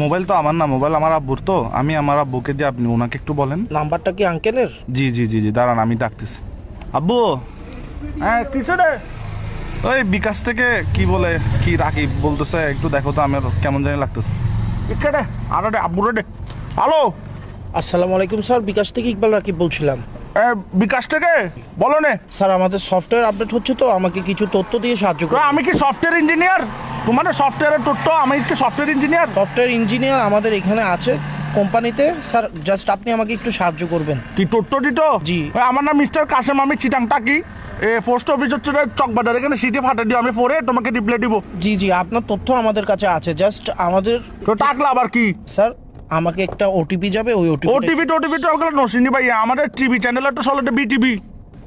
Mobile তো আমার না, মোবাইল আমার আব্বুর, তো আমি আমার আব্বুকে দিয়ে আপনি ওনাকে একটু বলেন। নাম্বারটা কি আঙ্কেলের? জি জি জি জি, দাঁড়ান আমি ডাকতেছি। আব্বু, হ্যাঁ কিছু রে। ওই বিকাশ থেকে কি বলে কি রাকিব বলতেছে, একটু দেখো তো, আমার কেমন জানি লাগতেছে। ইকে রে, আরে রে আব্বু রে। হ্যালো, আসসালামু আলাইকুম স্যার, বিকাশ থেকে ইকবাল রাকিব বলছিলাম। বিকাশ থেকে বলো নে। স্যার আমাদের সফটওয়্যার আপডেট হচ্ছে, তো আমাকে কিছু তথ্য দিয়ে সাহায্য করুন। আমি কি সফটওয়্যার ইঞ্জিনিয়ার? তোমার সফটওয়্যারের তথ্য, আমি কি সফটওয়্যার ইঞ্জিনিয়ার? সফটওয়্যার ইঞ্জিনিয়ার আমাদের এখানে আছে কোম্পানিতে। স্যার জাস্ট আপনি আমাকে একটু সাহায্য করবেন। কি তথ্য দিত? জি। আমার নাম মিস্টার কাসেম, আমি চিটাংটা কি পোস্ট অফিস হচ্ছে চকবাজার, এখানে সিটি ফাটা দিও, আমি পরে তোমাকে রিপ্লাই দিব। জি জি, আপনার তথ্য আমাদের কাছে আছে, জাস্ট আমাদের তো টাকলা আবার কি? স্যার আমাকে একটা ওটিপি যাবে, ওই ওটিভি তো ওগুলো নসিনি ভাই, আমাদের টিভি চ্যানেল তো চলে বিটিভি।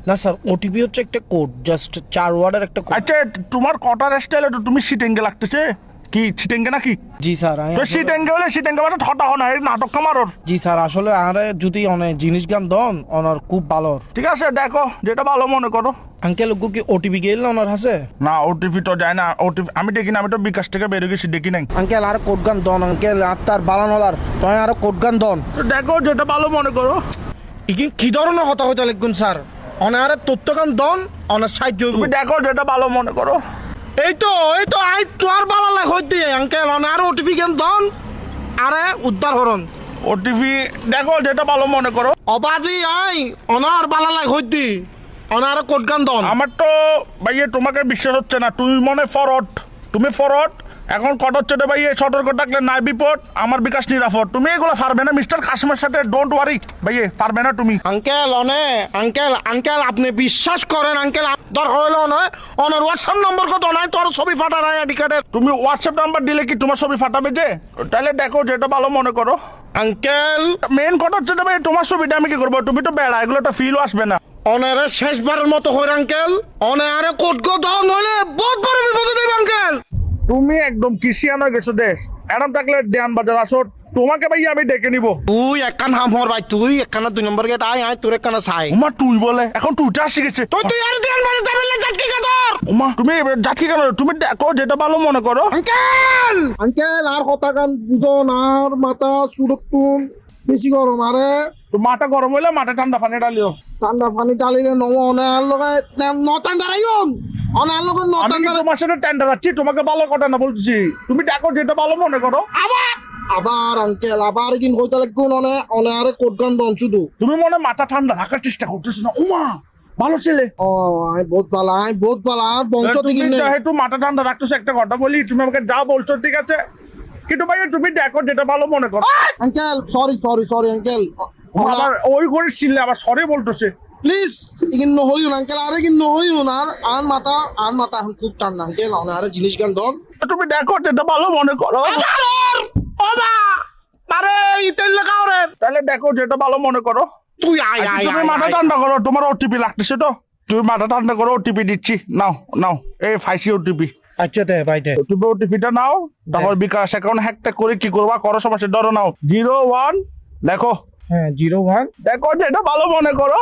না স্যার, ওটিপি হচ্ছে একটা কোড, জাস্ট 4 ওয়ার্ডের একটা কোড। আচ্ছা, তোমার কটার স্টাইলে তো তুমি সিটেঙ্গে লাগতেছে, কি সিটেঙ্গে নাকি? জি স্যার তো সিটেঙ্গে হলে সিটেঙ্গে মানে ঠটা হন, এই নাটক কামারর। জি স্যার, আসলে আরে যদি অনেক জিনিস গান দন ওনার খুব ভালো। ঠিক আছে, দেখো যেটা ভালো মনে করো। আঙ্কেল ওগু কি ওটিপি গেল না ওনার হাসে? না, ওটিভি তো যায় না, ওটিভি আমি দেখি না, আমি তো বিকাশ থেকে বেরিয়ে গেছি, দেখি নাই। আঙ্কেল আর কোড গান দন, আঙ্কেল আর তার বালানলার তয় আর কোড গান দন। তো দেখো যেটা ভালো মনে করো। ইকিন কি ধরনের হতা হইতে লিখুন স্যার, অনার তথ্য গান দন, অনার সাহায্য হইবো। তুমি দেখো যেটা ভালো মনে করো। এই তো আই তোর বালালা হইতে আঙ্কেল অনার ওটিপি গান দন, আরে উদ্ধার হরন। ওটিভি দেখো যেটা ভালো মনে করো। অবাজি আই অনার বালালা হইতে অনার কোড গান দন। আমার তো ভাইয়ে তোমাকে বিশ্বাস হচ্ছে না, তুমি মনে ফরওয়ার্ড, তুমি ফরওয়ার্ড। এখন কট হচ্ছে রে ভাইয়ে, সতর্ক থাকলে নাই বিপদ, আমার বিকাশ নিরাপদ। তুমি এগুলো পারবে না মিস্টার কাসিমের সাথে, ডোন্ট ওয়ারি ভাইয়ে, পারবে না তুমি। আঙ্কেল আঙ্কেল আপনি বিশ্বাস করেন আঙ্কেল, দরকার হইলো নয় অনার হোয়াটসঅ্যাপ নম্বর কত নাই, তোর ছবি ফাটা নাই আইডি কার্ডের। তুমি হোয়াটসঅ্যাপ নাম্বার দিলে কি তোমার ছবি ফাটাবে যে? তাহলে দেখো যেটা ভালো মনে করো। আঙ্কেল মেন কথা হচ্ছে ভাই, তোমার ছবিটা আমি কি করবো? তুমি তো বেড়া, এগুলো তো ফিলও আসবে না। অনারে শেষবারের মতো হই আঙ্কেল, অনারে কোট গো দাও, নইলে বহুত বড় বিপদে দেব আঙ্কেল। তুমি একদম কিসিয়ান হয়ে গেছো দেশ, এরম থাকলে দেয়ান বাজার আসো, তোমাকে ভাই আমি ডেকে নিবো। তুই একখান হাম হর ভাই, তুই একখানা 2 নম্বর গেট আয় তোর একখানা ছাই। উমা তুই বলে, এখন তুইটা শিখেছে। তুই আর দেন মানে যাবেন না জাটকি কাদর। উমা তুমি যাচ্ছি কেন? তুমি দেখো যেটা ভালো মনে করো। আঙ্কেল আর কথা গান বুঝন, আর মাথা সুরক্ষণ বেশি গরম, আরে তো মাথা গরম হইলে মাথা ঠান্ডা পানি ডালিও। ঠান্ডা পানি ডালিলে নম অনার লগে নটান দাঁড়াইন, অনার লগে আমি নটান কি দাঁড়াই। তোমার সাথে টেন্ডার আছি, তোমাকে ভালো কথা না বলছি। তুমি দেখো যেটা ভালো মনে করো। আবার আঙ্কেল আবার কিন কইতে লাগুন, অনে আরে কোট গান দন শুধু। তুমি মনে মাথা ঠান্ডা রাখার চেষ্টা করতেছো না। উমা ভালো ছেলে, ও আই বহুত ভালো আর বংশ তুমি থেকে নেই। যেহেতু মাথা ঠান্ডা রাখতেছো, একটা কথা বলি, তুমি আমাকে যা বলছো ঠিক আছে, কিন্তু ভাই তুমি দেখো যেটা ভালো মনে করো। আঙ্কেল সরি আঙ্কেল, আবার ওই করে ছিললে আবার সরে বলতেছে। প্লিজ ইগিন নহইউন আঙ্কেল, আরে কিন নহইউন, আর মাথা এখন খুব ঠান্ডা আঙ্কেল, অনে আরে জিনিস গান দন। তুমি দেখো যেটা ভালো মনে করো। আরে ইতেল লাগাও রে। তাহলে দেখো যেটা ভালো মনে করো। তুই আয় তুমি মাথা ঠান্ডা করো, তোমার ওটিপি লাগতেছে তো, তুমি মাথা ঠান্ডা করো, ওটিপি দিচ্ছি, নাও এই ফাইসি ওটিপি। আচ্ছা দে ভাই দে। তুমি ওটিপিটা নাও, তারপর বিকাশ অ্যাকাউন্ট হ্যাকটা করে কি করবা করো, সমস্যা ধরো নাও 01 দেখো। হ্যাঁ 01 দেখো যেটা ভালো মনে করো।